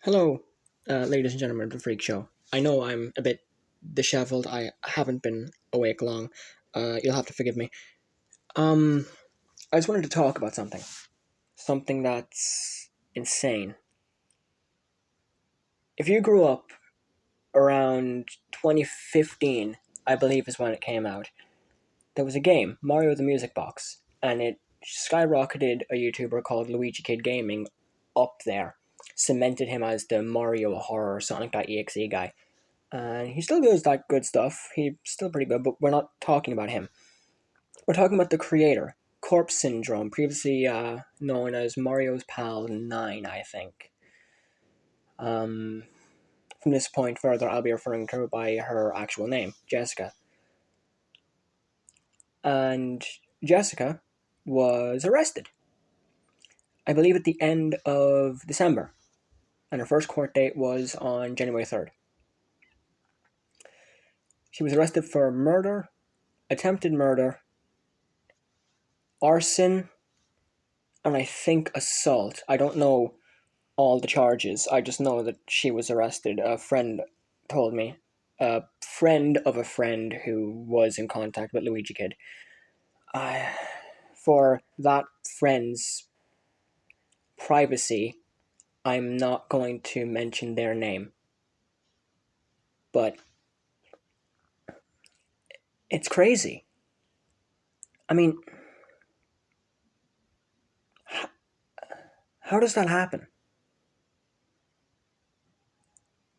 Hello, ladies and gentlemen of the Freak Show. I know I'm a bit disheveled. I haven't been awake long. You'll have to forgive me. Um, I just wanted to talk about something. Something that's insane. If you grew up around 2015, I believe is when it came out, there was a game, Mario the Music Box, and it skyrocketed a YouTuber called Luigi Kid Gaming up there. Cemented him as the Mario horror Sonic.exe guy. And he still does that good stuff. He's still pretty good, but we're not talking about him. We're talking about the creator, CorpseSyndrome, previously known as Mario's Pal 9, I think. Um, from this point further, I'll be referring to her by her actual name, Jessica. And Jessica was arrested, I believe, at the end of December. And her first court date was on January 3rd. She was arrested for murder, attempted murder, arson, and I think assault. I don't know all the charges. I just know that she was arrested. A friend told me. A friend of a friend who was in contact with Luigi Kid. For that friend's privacy, I'm not going to mention their name. But it's crazy. I mean, how does that happen?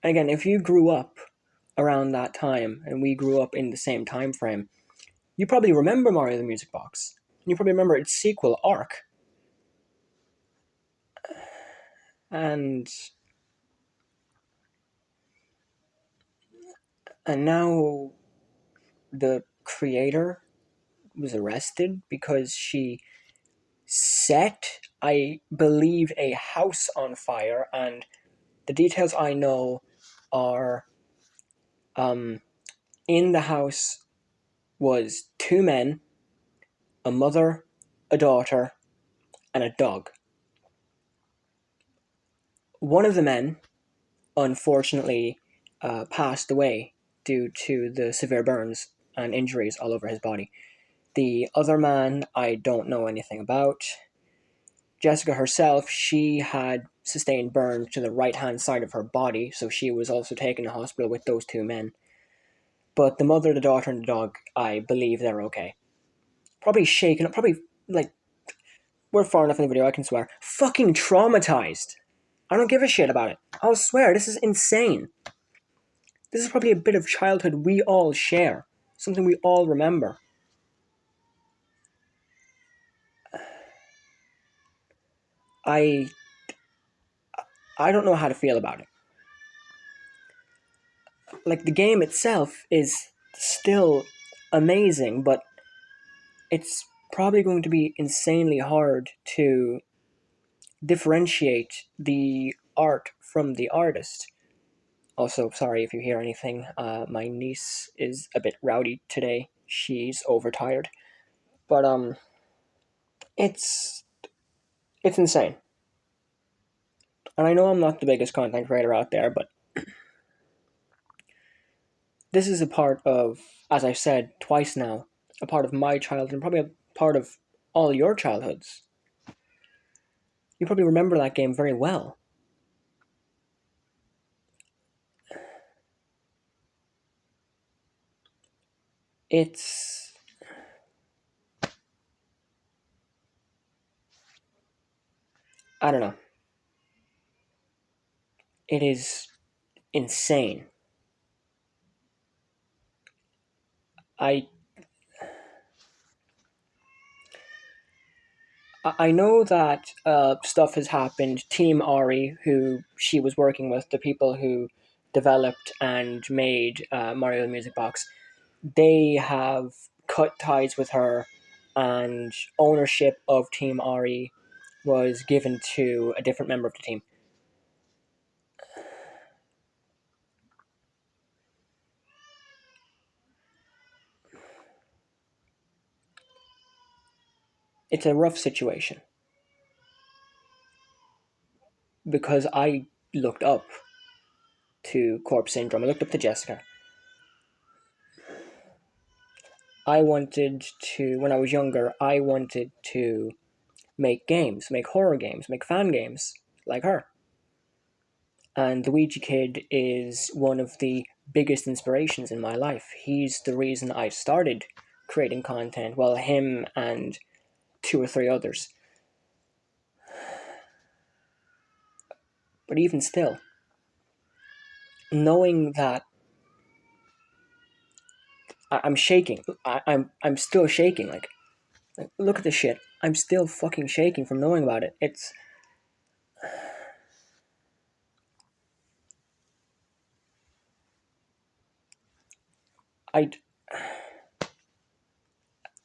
And again, if you grew up around that time and we grew up in the same time frame, you probably remember Mario the Music Box. You probably remember its sequel, Ark. And now the creator was arrested because she set, I believe, a house on fire, and the details I know are in the house was two men, a mother, a daughter, and a dog. One of the men, unfortunately, passed away due to the severe burns and injuries all over his body. The other man, I don't know anything about. Jessica herself, she had sustained burns to the right-hand side of her body, so she was also taken to hospital with those two men. But the mother, the daughter, and the dog, I believe they're okay. Probably shaken up, probably, we're far enough in the video, I can swear. Fucking traumatized. I don't give a shit about it. I'll swear, this is insane. This is probably a bit of childhood we all share. Something we all remember. I don't know how to feel about it. The game itself is still amazing, but it's probably going to be insanely hard to differentiate the art from the artist. Also, sorry if you hear anything. My niece is a bit rowdy today. She's overtired. But it's insane. And I know I'm not the biggest content creator out there, but this is a part of, as I've said twice now, a part of my childhood and probably a part of all your childhoods. You probably remember that game very well. It's... I don't know. It is insane. I I know that stuff has happened. Team Ari, who she was working with, the people who developed and made Mario the Music Box, they have cut ties with her, and ownership of Team Ari was given to a different member of the team. It's a rough situation because I looked up to CorpseSyndrome. I looked up to Jessica. When I was younger, I wanted to make games, make horror games, make fan games like her. And the Ouija Kid is one of the biggest inspirations in my life. He's the reason I started creating content. Well, him and 2 or 3 others. But even still, knowing that I'm shaking, I'm still shaking. Like, look at this shit. I'm still fucking shaking from knowing about it. I,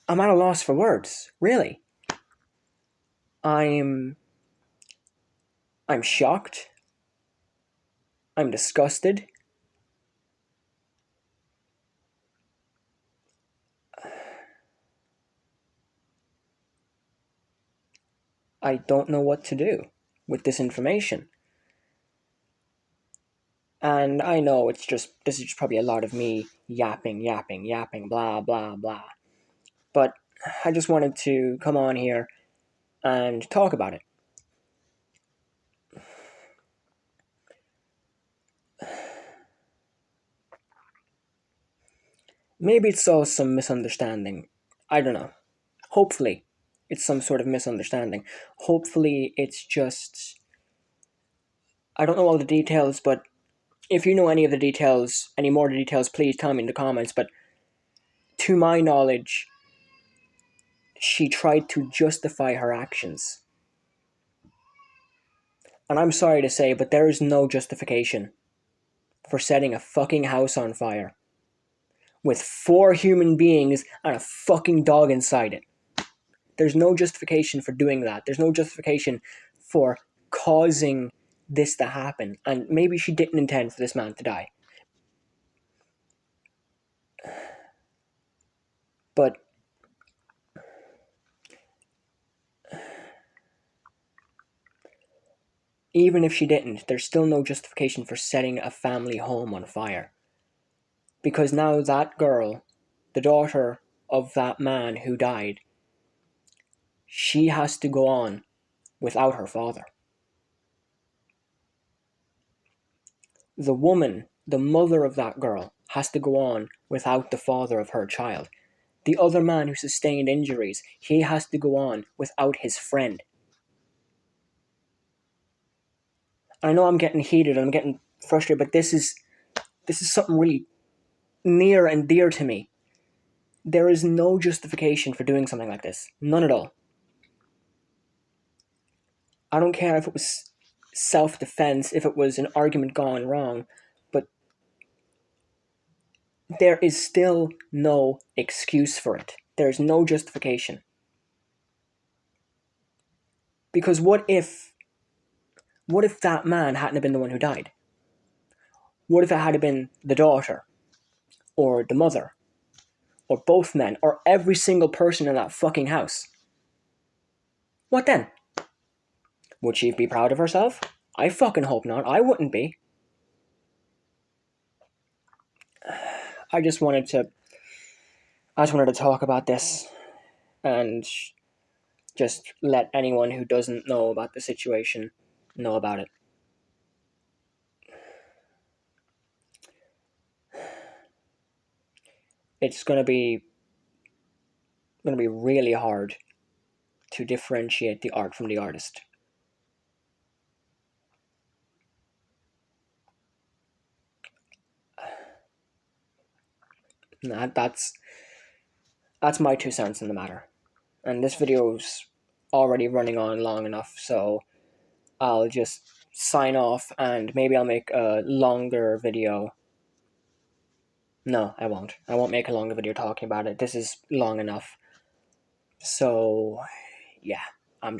I'm at a loss for words. Really. I'm shocked. I'm disgusted. I don't know what to do with this information. And I know this is just probably a lot of me yapping, blah, blah, blah. But I just wanted to come on here and talk about it. Maybe it's all some misunderstanding. I don't know. Hopefully, it's some sort of misunderstanding. Hopefully, it's just. I don't know all the details, but if you know any of the details, any more details, please tell me in the comments. But to my knowledge, she tried to justify her actions. And I'm sorry to say, but there is no justification for setting a fucking house on fire with 4 human beings and a fucking dog inside it. There's no justification for doing that. There's no justification for causing this to happen. And maybe she didn't intend for this man to die. But even if she didn't, there's still no justification for setting a family home on fire. Because now that girl, the daughter of that man who died, she has to go on without her father. The woman, the mother of that girl, has to go on without the father of her child. The other man who sustained injuries, he has to go on without his friend. I know I'm getting heated, I'm getting frustrated, but this is something really near and dear to me. There is no justification for doing something like this. None at all. I don't care if it was self-defense, if it was an argument gone wrong, but there is still no excuse for it. There is no justification. Because what if that man hadn't been the one who died? What if it had been the daughter, or the mother, or both men, or every single person in that fucking house? What then? Would she be proud of herself? I fucking hope not. I wouldn't be. I just wanted to talk about this and just let anyone who doesn't know about the situation know about it. It's gonna be really hard to differentiate the art from the artist. That's my 2 cents in the matter. And this video's already running on long enough, so I'll just sign off and maybe I'll make a longer video. No, I won't. I won't make a longer video talking about it. This is long enough. So, yeah, I'm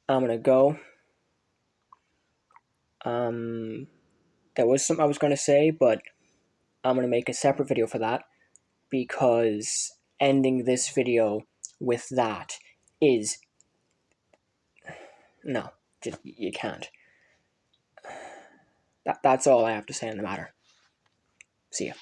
gonna go. There was something I was gonna say, but I'm gonna make a separate video for that, because ending this video with that is... No. Just you can't. That's all I have to say on the matter. See ya.